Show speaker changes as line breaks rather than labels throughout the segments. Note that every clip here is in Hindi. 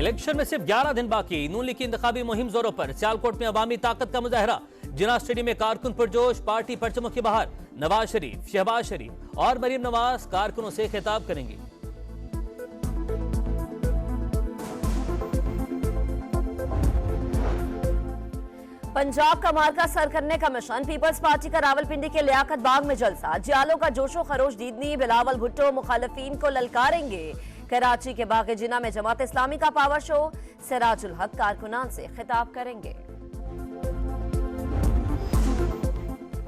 इलेक्शन में सिर्फ 11 दिन बाकी, नून लीग की इंतखाबी मुहिम जोरों पर। सियालकोट में अवामी ताकत का मुजाहरा, जिना स्टेडियम में कारकुन पुरजोश, पार्टी परचमों के बाहर। नवाज शरीफ, शहबाज शरीफ और मरीम नवाज कारकुनों से खिताब करेंगे।
पंजाब का मार्का सर करने का मिशन, पीपल्स पार्टी का रावलपिंडी के लियाकत बाग में जलसा। जियालों का जोशो खरोश दीदनी, बिलावल भुट्टो मुखालिफिन को ललकारेंगे। कराची के बाग जिना में जमात इस्लामी का पावर शो, सिराजुल हक कारकुनान से खिताब करेंगे।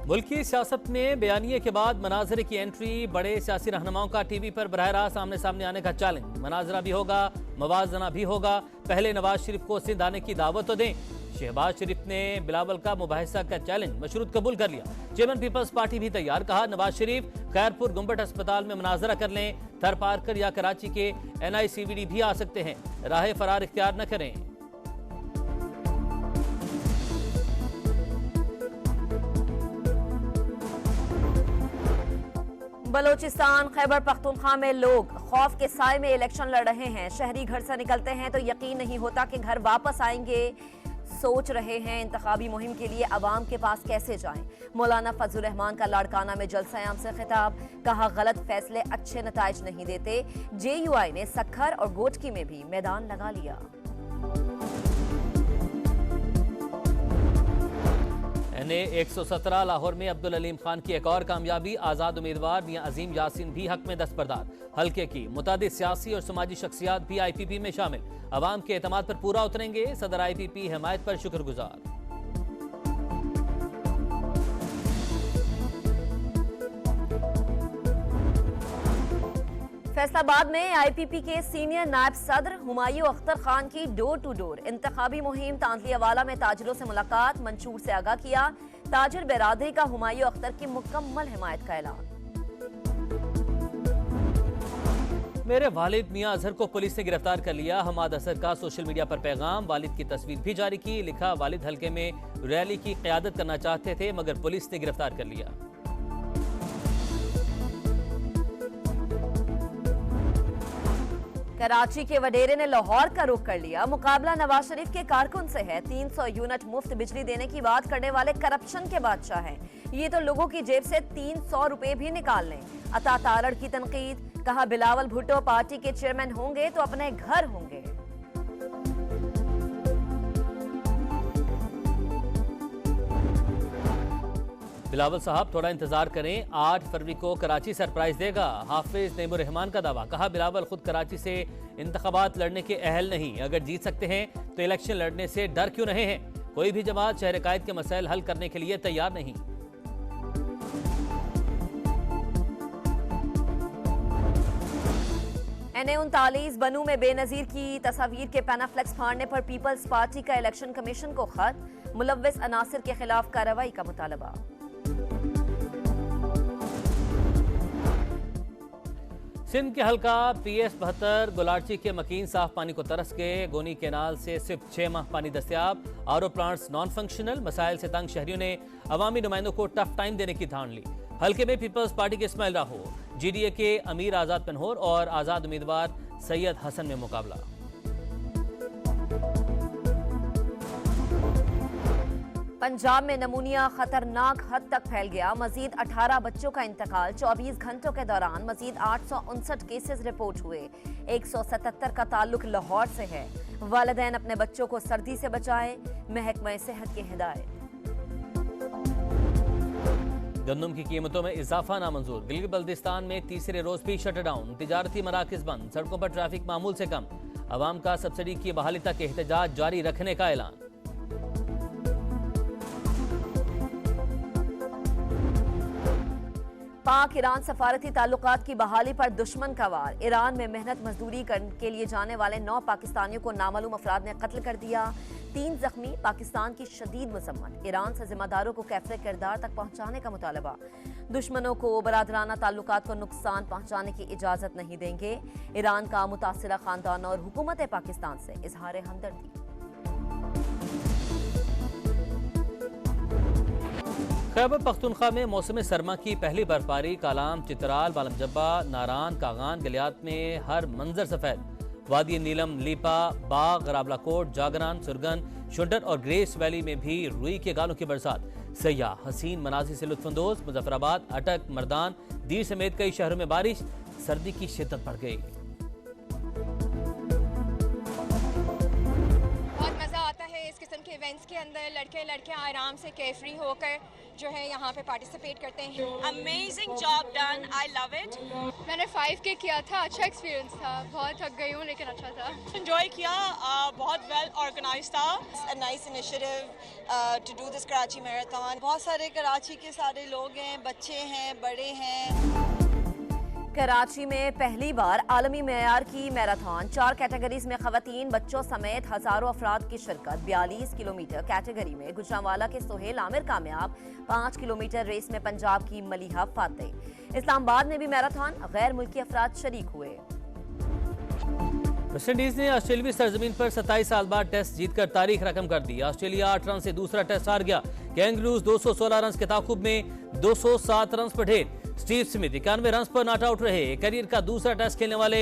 मुल्की सियासत में बयानिए के बाद मनाजरे की एंट्री, बड़े सियासी रहनुमाओं का टीवी पर बरह रास्त आमने सामने आने का चैलेंज। मनाजरा भी होगा, मवाजना भी होगा, पहले नवाज शरीफ को सिंध आने की दावत तो दें। शहबाज शरीफ ने बिलावल का मुबाहिसा का चैलेंज मशरूत कबूल कर लिया। चेयरमैन पीपल्स पार्टी भी तैयार, कहा नवाज शरीफ खैरपुर गुम्बट अस्पताल में मुनाजरा कर लें, थर पारकर या कराची के NICVD भी आ सकते हैं, राह फरार इख्तियार न करें।
बलोचिस्तान खैबर पख्तूनख्वा में लोग खौफ के साए में इलेक्शन लड़ रहे हैं। शहरी घर से निकलते हैं तो यकीन नहीं होता कि घर वापस आएंगे। सोच रहे हैं इंतखाबी मुहिम के लिए अवाम के पास कैसे जाएं। मौलाना फजलुर रहमान का लाड़काना में जलसा-ए-आम से खिताब, कहा गलत फैसले अच्छे नताइज नहीं देते। JUI ने सक्खर और गोटकी में भी मैदान लगा लिया।
NA 117 लाहौर में अब्दुल अलीम खान की एक और कामयाबी, आज़ाद उम्मीदवार मियां अजीम यासीन भी हक में दस्तबरदार। हल्के की मुतादिद सियासी और समाजी शख्सियात भी IPP में शामिल। अवाम के एतमाद पर पूरा उतरेंगे, सदर IPP हिमायत पर शुक्रगुजार।
फैसलाबाद में IPP के सीनियर नायब सदर हुमायूं अख्तर खान की डोर टू डोर इंतखाबी मुहिम। तांतलियावाला में ताजिरों से मुलाकात, मंशूर से आगाह किया। ताजिर बिरादरी का हुमायूं अख्तर की मुकम्मल हिमायत का ऐलान।
मेरे वालिद मियां अजहर को पुलिस ने गिरफ्तार कर लिया। हमाद असर का सोशल मीडिया पर पैगाम, वालिद की तस्वीर भी जारी की। लिखा, वालिद हल्के में रैली की क़यादत करना चाहते थे मगर पुलिस ने गिरफ्तार कर लिया।
कराची के वडेरे ने लाहौर का रुख कर लिया। मुकाबला नवाज शरीफ के कारकुन से है। 300 यूनिट मुफ्त बिजली देने की बात करने वाले करप्शन के बादशाह हैं। ये तो लोगों की जेब से 300 रुपए भी निकाल लें। अता तारड़ की तनकीद, कहा बिलावल भुट्टो पार्टी के चेयरमैन होंगे तो अपने घर होंगे।
बिलावल साहब थोड़ा इंतजार करें, 8 फरवरी को कराची सरप्राइज देगा। हाफिज नईमुर रहमान का दावा, कहा बिलावल खुद कराची से इंतखाबात लड़ने के अहल नहीं। अगर जीत सकते हैं तो इलेक्शन लड़ने से डर क्यों रहे हैं। कोई भी जमात शहर कायद के मसाइल हल करने के लिए तैयार नहीं।
NA 39 बनू में बेनजीर की तस्वीर के पैनाफ्लेक्स फाड़ने पर पीपल्स पार्टी का इलेक्शन कमीशन को खत, मुलव्विस अनासिर के खिलाफ कार्रवाई का मुतालबा।
सिंध के हल्का PS 72 गुलारची के मकीन साफ पानी को तरस गए। गोनी केनाल से सिर्फ 6 माह पानी दस्तियाब। RO plants non functional. मसाइल से तंग शहरियों ने अवामी नुमाइंदों को टफ टाइम देने की ठान ली। हल्के में पीपल्स पार्टी के इस्माइल राहो, GDA के अमीर आजाद पनहोर और आजाद उम्मीदवार सैयद हसन में मुकाबला।
पंजाब में नमूनिया खतरनाक हद तक फैल गया। मजीद 18 बच्चों का इंतकाल। 24 घंटों के दौरान मजीद 859 केसेस रिपोर्ट हुए। 177 का ताल्लुक लाहौर से है। वालिदैन अपने बच्चों को सर्दी से बचाएं, महकमा सेहत की हिदायत।
गंदम की कीमतों में इजाफा नामंजूर। गिलगित बल्तिस्तान में तीसरे रोज भी शटडाउन। तिजारती मराकज बंद। सड़कों पर ट्रैफिक मामूल से कम। अवाम का सब्सिडी की बहाली तक एहतजाज जारी रखने का ऐलान।
पाक ईरान सफारती ताल्लुकात की बहाली पर दुश्मन का वार। ईरान में मेहनत मजदूरी के लिए जाने वाले 9 पाकिस्तानियों को नामालूम अफराद ने कत्ल कर दिया। 3 जख्मी। पाकिस्तान की शदीद मजम्मत। ईरान से जिम्मेदारों को कैफरे किरदार तक पहुंचाने का मुतालबा। दुश्मनों को बरादराना ताल्लुकात को नुकसान पहुंचाने की इजाजत नहीं देंगे। ईरान का मुतासिरा खानदान और हुकूमत पाकिस्तान से इजहार हमदर्दी।
खैबर पख्तूनख्वा में मौसम सरमा की पहली बर्फबारी। कालाम, चित्राल, बालम जब्बा, नारान, कागान, गलियात में हर मंजर सफेद। वादी नीलम, लीपा, बाग, रावलाकोट, जागरान, सुरगन, शुंटर और ग्रेस वैली में भी रुई के गालों की बरसात। सयाह हसीन मनाजिर से लुत्फानंदोज। मुजफ्फराबाद, अटक, मर्दान, दीर समेत कई शहरों में बारिश। सर्दी की शिद्दत बढ़ गई।
बहुत मज़ा आता है इस किस्म के इवेंट्स के अंदर। लड़के लड़कियां आराम से केफ्री होकर जो है यहाँ पे पार्टिसिपेट करते हैं।
Amazing job done, I love it.
मैंने 5K किया था, अच्छा एक्सपीरियंस था। बहुत थक गई हूँ लेकिन अच्छा था।
एंजॉय किया, बहुत वेल ऑर्गेनाइज था। A nice initiative to do this Karachi marathon. बहुत सारे कराची के सारे लोग हैं, बच्चे हैं, बड़े हैं।
कराची में पहली बार आलमी मेयार की मैराथन। 4 कैटेगरीज में खवातीन, बच्चों समेत हजारों अफराद की शिरकत। 42 किलोमीटर कैटेगरी में गुजरांवाला के सोहेल आमिर कामयाब। 5 किलोमीटर रेस में पंजाब की मलिहा फातेह। इस्लामाबाद में भी मैराथन, गैर मुल्की अफराद शरीक हुए।
वेस्टइंडीज ने ऑस्ट्रेलियावी सरजमीन पर 27 साल बाद टेस्ट जीतकर तारीख रकम कर दी। ऑस्ट्रेलिया 8 रन से दूसरा टेस्ट हार गया। कैंगरूज 216 रन के ताकुब में 207 रन पर ढेर। स्टीव स्मिथ 91 रन पर नॉट आउट रहे। करियर का दूसरा टेस्ट खेलने वाले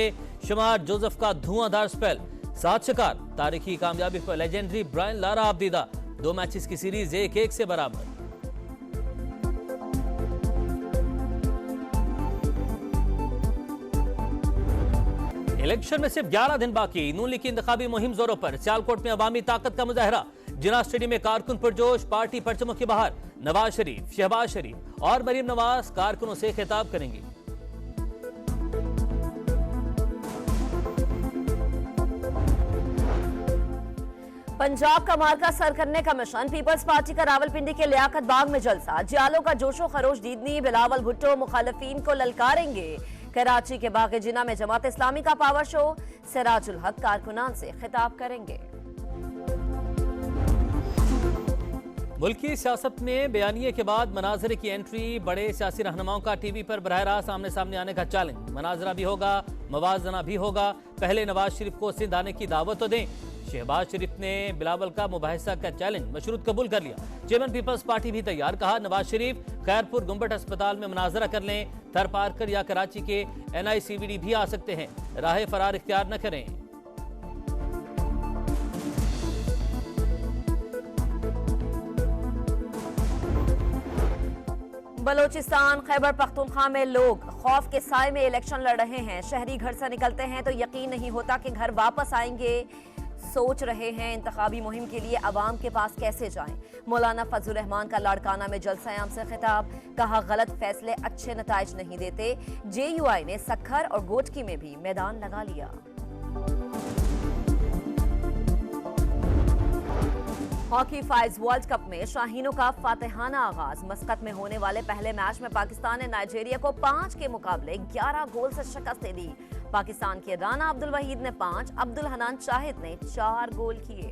शमार जोसेफ का धुआंधार स्पेल। 7 शिकार। तारीखी कामयाबी पर लेजेंडरी ब्रायन लारा आबदीदा। 2 मैचेस की सीरीज 1-1 से बराबर। इलेक्शन में सिर्फ 11 दिन बाकी। नून लीग की इंतखाबी मुहिम जोरों पर। सियालकोट में अवामी ताकत का मुजाहरा। जिना स्टेडियम में कारकुन पुरजोश। पार्टी परचमों की बहार। नवाज शरीफ, शहबाज शरीफ और मरीम नवाज कारकुनों से खिताब करेंगे।
पंजाब का मार्का सर करने का मिशन। पीपल्स पार्टी का रावलपिंडी के लियाकत बाग में जलसा। जियालों का जोशो खरोश दीदनी। बिलावल भुट्टो मुखालिफिन को ललकारेंगे। कराची के बाग जिना में जमात इस्लामी का पावर शो। सिराजुल हक कारकुनान से खिताब करेंगे।
मुल्की सियासत में बयानिए के बाद मनाजरे की एंट्री। बड़े सियासी रहनुमाओं का टीवी पर बराह रास्त आमने सामने आने का चैलेंज। मनाजरा भी होगा, मवाजना भी होगा। पहले नवाज शरीफ को सिंध आने की दावत तो दें। शहबाज शरीफ ने बिलावल का मुबाहिसा का चैलेंज मशरूत कबूल कर लिया। चेयरमैन पीपल्स पार्टी भी तैयार। कहा नवाज शरीफ खैरपुर गुम्बट अस्पताल में मुनाजरा कर लें। थर पारकर या कराची के NICVD भी आ सकते हैं। राह फरार इख्तियार न करें।
बलोचिस्तान, खैबर पख्तूनख्वा में लोग खौफ के साए में इलेक्शन लड़ रहे हैं। शहरी घर से निकलते हैं तो यकीन नहीं होता कि घर वापस आएंगे। सोच रहे हैं इंतखाबी मुहिम के लिए अवाम के पास कैसे जाएं। मौलाना फजलुर रहमान का लाड़काना में जलसा-ए-आम से खिताब। कहा गलत फैसले अच्छे नताइज नहीं देते। JUI ने सक्खर और गोटकी में भी मैदान लगा लिया। हॉकी फाइज वर्ल्ड कप में शाहीनों का फातिहाना आगाज। मस्कत में होने वाले पहले मैच में पाकिस्तान ने नाइजीरिया को 5 के मुकाबले 11 गोल से शिकस्त दे दी। पाकिस्तान के राना अब्दुल वहीद ने 5, अब्दुल हनान शाहिद ने 4 गोल किए।